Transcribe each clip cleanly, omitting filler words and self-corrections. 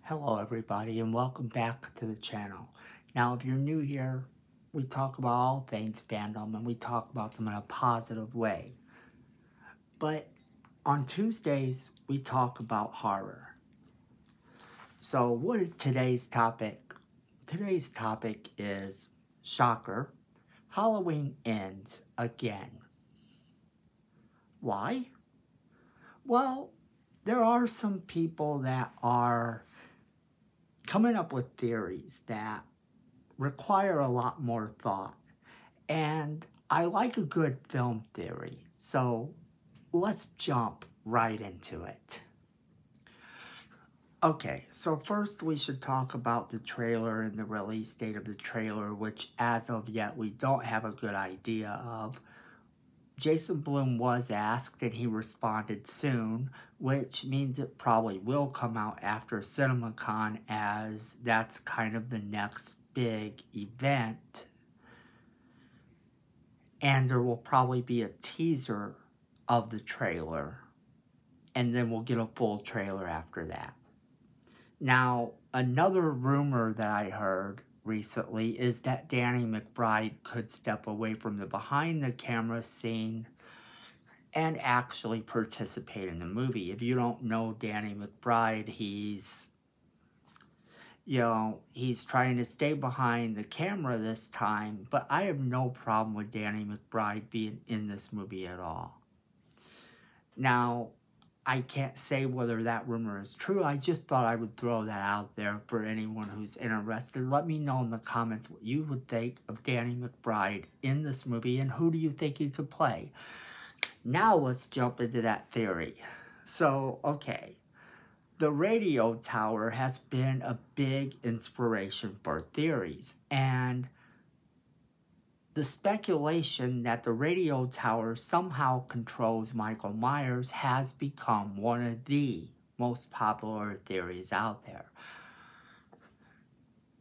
Hello everybody and welcome back to the channel. Now if you're new here, we talk about all things fandom and we talk about them in a positive way. But on Tuesdays, we talk about horror. So what is today's topic? Today's topic is, shocker, Halloween ends again. Why? Well, there are some people that are coming up with theories that require a lot more thought. And I like a good film theory, so let's jump right into it. Okay, so first we should talk about the trailer and the release date of the trailer, which as of yet we don't have a good idea of. Jason Blum was asked and he responded soon, which means it probably will come out after CinemaCon, as that's kind of the next big event. And there will probably be a teaser of the trailer, and then we'll get a full trailer after that. Now, another rumor that I heard recently is that Danny McBride could step away from the behind the camera scene and actually participate in the movie. If you don't know Danny McBride, he's trying to stay behind the camera this time, but I have no problem with Danny McBride being in this movie at all. Now, I can't say whether that rumor is true. I just thought I would throw that out there for anyone who's interested. Let me know in the comments what you would think of Danny McBride in this movie and who do you think he could play. Now let's jump into that theory. So, okay. The radio tower has been a big inspiration for theories, and the speculation that the radio tower somehow controls Michael Myers has become one of the most popular theories out there.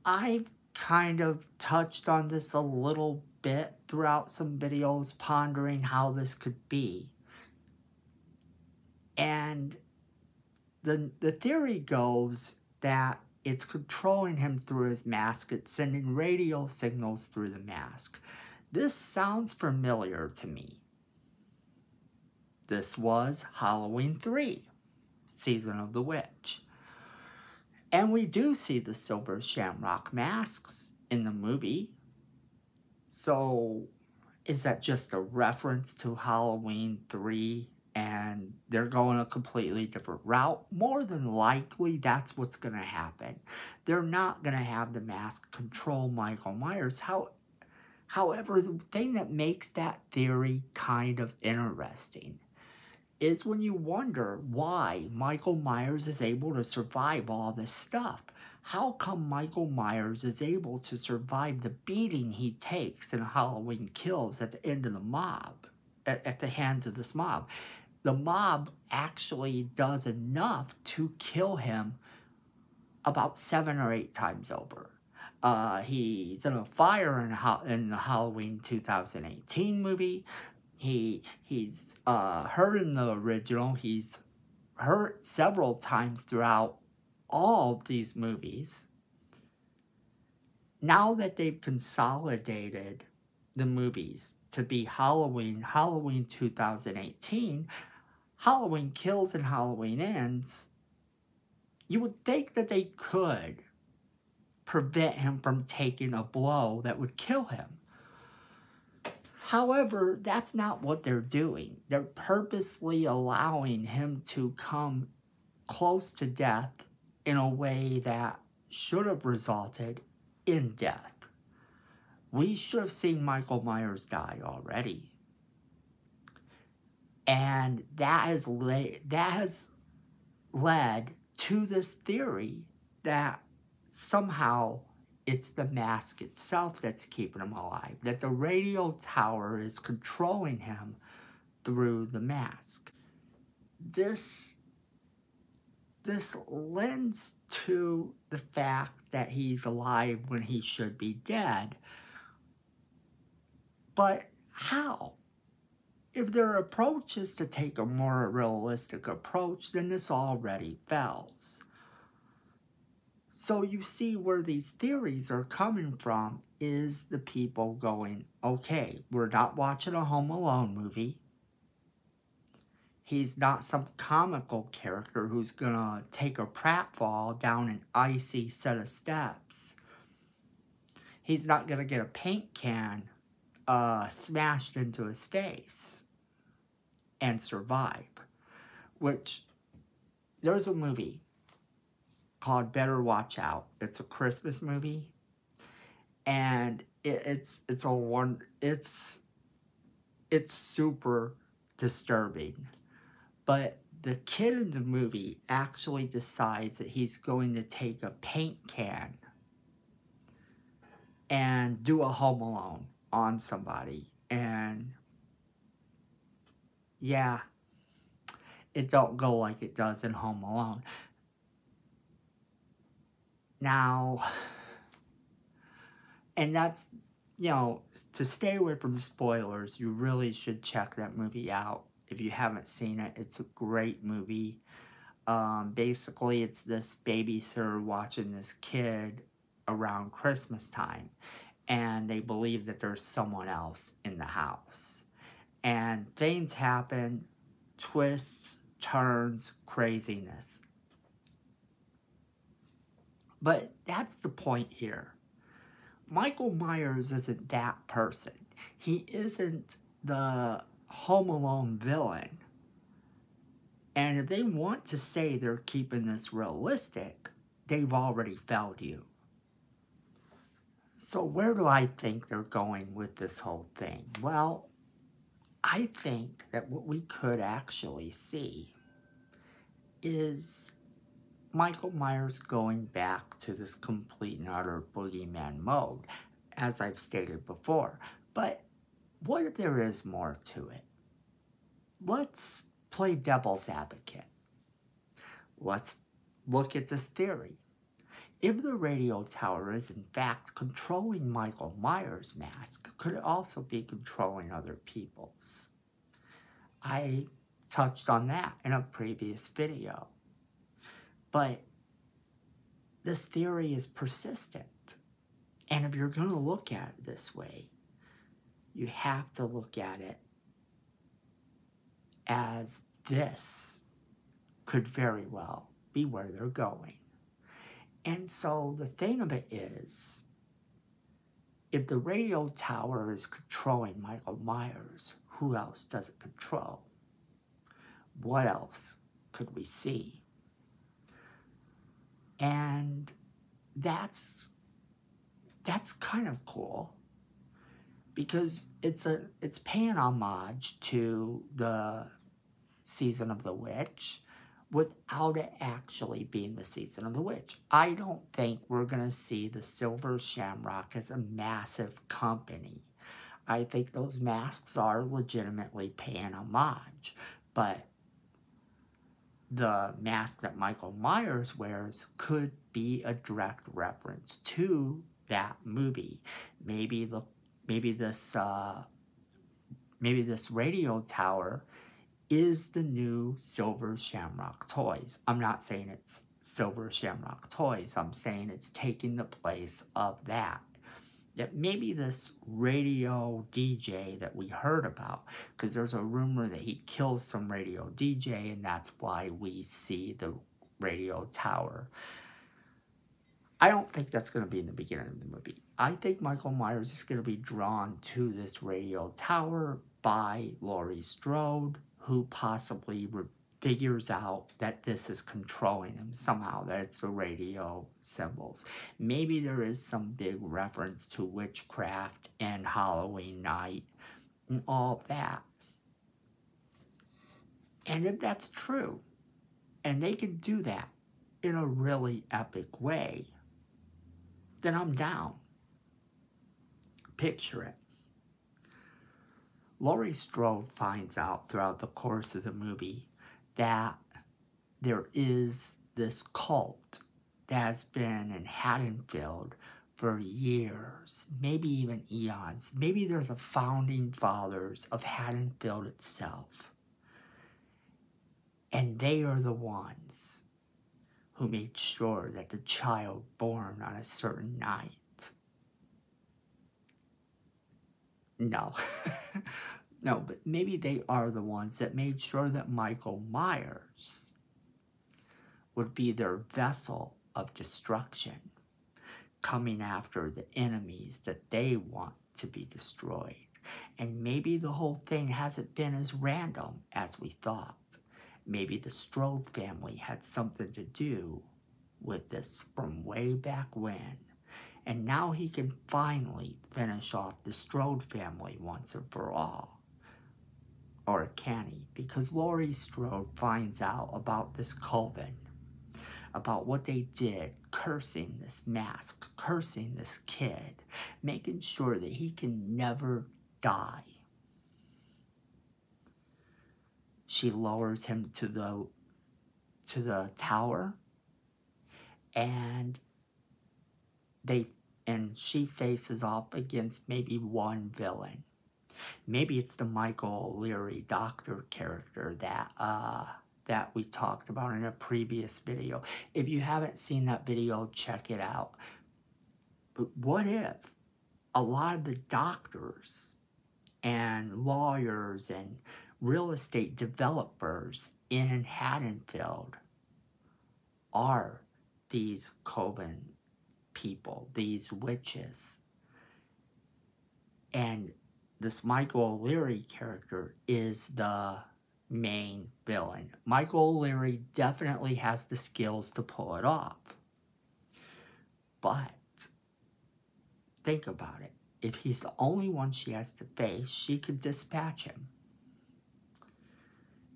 I've kind of touched on this a little bit throughout some videos, pondering how this could be. And the theory goes that it's controlling him through his mask. It's sending radio signals through the mask. This sounds familiar to me. This was Halloween 3, Season of the Witch. And we do see the silver shamrock masks in the movie. So is that just a reference to Halloween 3 and they're going a completely different route? More than likely, that's what's going to happen. They're not going to have the mask control Michael Myers. However, the thing that makes that theory kind of interesting is when you wonder why Michael Myers is able to survive all this stuff. How come Michael Myers is able to survive the beating he takes in Halloween Kills at the end of the mob, at the hands of this mob? The mob actually does enough to kill him about 7 or 8 times over. He's in a fire in the Halloween 2018 movie. He's hurt in the original. He's hurt several times throughout all of these movies. Now that they've consolidated the movies to be Halloween 2018, Halloween Kills and Halloween Ends, you would think that they could prevent him from taking a blow that would kill him. However, that's not what they're doing. They're purposely allowing him to come close to death in a way that should have resulted in death. We should have seen Michael Myers die already. And that has led to this theory that somehow it's the mask itself that's keeping him alive, that the radio tower is controlling him through the mask. This lends to the fact that he's alive when he should be dead. But how? If their approach is to take a more realistic approach, then this already fails. So you see where these theories are coming from is the people going, okay, we're not watching a Home Alone movie. He's not some comical character who's gonna take a pratfall down an icy set of steps. He's not gonna get a paint can smashed into his face and survive. Which, there's a movie called Better Watch Out. It's a Christmas movie, and it's super disturbing. But the kid in the movie actually decides that he's going to take a paint can and do a Home Alone on somebody. And yeah, it don't go like it does in Home Alone. Now, and that's, you know, to stay away from spoilers, you really should check that movie out. If you haven't seen it, it's a great movie. Basically, it's this babysitter watching this kid around Christmas time, and they believe that there's someone else in the house. And things happen, twists, turns, craziness. But that's the point here. Michael Myers isn't that person. He isn't the Home Alone villain. And if they want to say they're keeping this realistic, they've already failed you. So where do I think they're going with this whole thing? Well, I think that what we could actually see is Michael Myers going back to this complete and utter boogeyman mode, as I've stated before. But what if there is more to it? Let's play devil's advocate. Let's look at this theory. If the radio tower is in fact controlling Michael Myers' mask, could it also be controlling other people's? I touched on that in a previous video. But this theory is persistent. And if you're going to look at it this way, you have to look at it as this could very well be where they're going. And so the thing of it is, if the radio tower is controlling Michael Myers, who else does it control? What else could we see? And that's kind of cool, because it's paying homage to the season of the witch without it actually being the season of the witch. I don't think we're going to see the Silver Shamrock as a massive company. I think those masks are legitimately paying homage, but the mask that Michael Myers wears could be a direct reference to that movie. Maybe this radio tower is the new Silver Shamrock Toys. I'm not saying it's Silver Shamrock Toys. I'm saying it's taking the place of that. That maybe this radio DJ that we heard about, because there's a rumor that he kills some radio DJ, and that's why we see the radio tower. I don't think that's going to be in the beginning of the movie. I think Michael Myers is going to be drawn to this radio tower by Laurie Strode, who possibly figures out that this is controlling him somehow, that it's the radio symbols. Maybe there is some big reference to witchcraft and Halloween night and all that. And if that's true, and they can do that in a really epic way, then I'm down. Picture it. Laurie Strode finds out throughout the course of the movie that there is this cult that has been in Haddonfield for years, maybe even eons. Maybe there's a founding fathers of Haddonfield itself. And they are the ones who made sure that the child born on a certain night. No. No, but maybe they are the ones that made sure that Michael Myers would be their vessel of destruction, coming after the enemies that they want to be destroyed. And maybe the whole thing hasn't been as random as we thought. Maybe the Strode family had something to do with this from way back when. And now he can finally finish off the Strode family once and for all. Or can he? Because Laurie Strode finds out about this coven, about what they did, cursing this mask, cursing this kid, making sure that he can never die. She lowers him to the tower, and she faces off against maybe one villain. Maybe it's the Michael O'Leary doctor character that we talked about in a previous video. If you haven't seen that video, check it out. But what if a lot of the doctors and lawyers and real estate developers in Haddonfield are these coven people, these witches? And this Michael O'Leary character is the main villain. Michael O'Leary definitely has the skills to pull it off. But think about it. If he's the only one she has to face, she could dispatch him.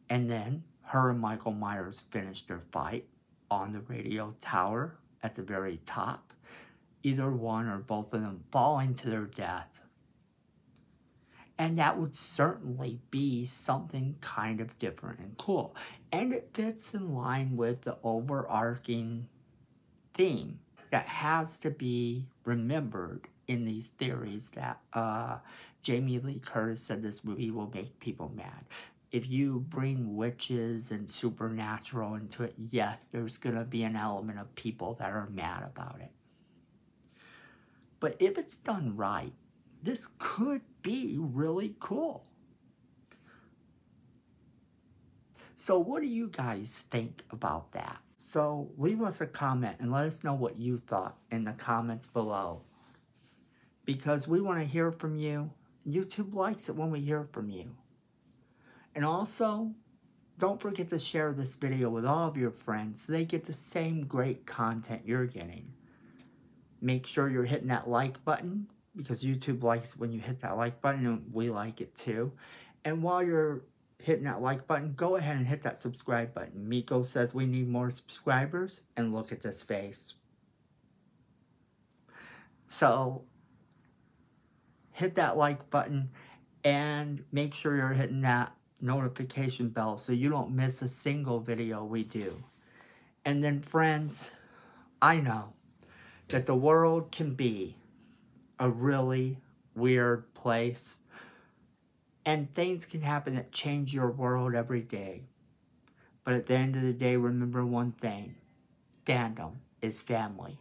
And then her and Michael Myers finish their fight on the radio tower at the very top. Either one or both of them falling to their death. And that would certainly be something kind of different and cool. And it fits in line with the overarching theme that has to be remembered in these theories that Jamie Lee Curtis said this movie will make people mad. If you bring witches and supernatural into it, yes, there's going to be an element of people that are mad about it. But if it's done right, this could be really cool. So what do you guys think about that? So leave us a comment and let us know what you thought in the comments below. Because we want to hear from you. YouTube likes it when we hear from you. And also, don't forget to share this video with all of your friends so they get the same great content you're getting. Make sure you're hitting that like button, because YouTube likes when you hit that like button, and we like it too. And while you're hitting that like button, go ahead and hit that subscribe button. Miko says we need more subscribers, and look at this face. So, hit that like button, and make sure you're hitting that notification bell so you don't miss a single video we do. And then friends, I know that the world can be a really weird place, and things can happen that change your world every day. But at the end of the day, remember one thing: fandom is family.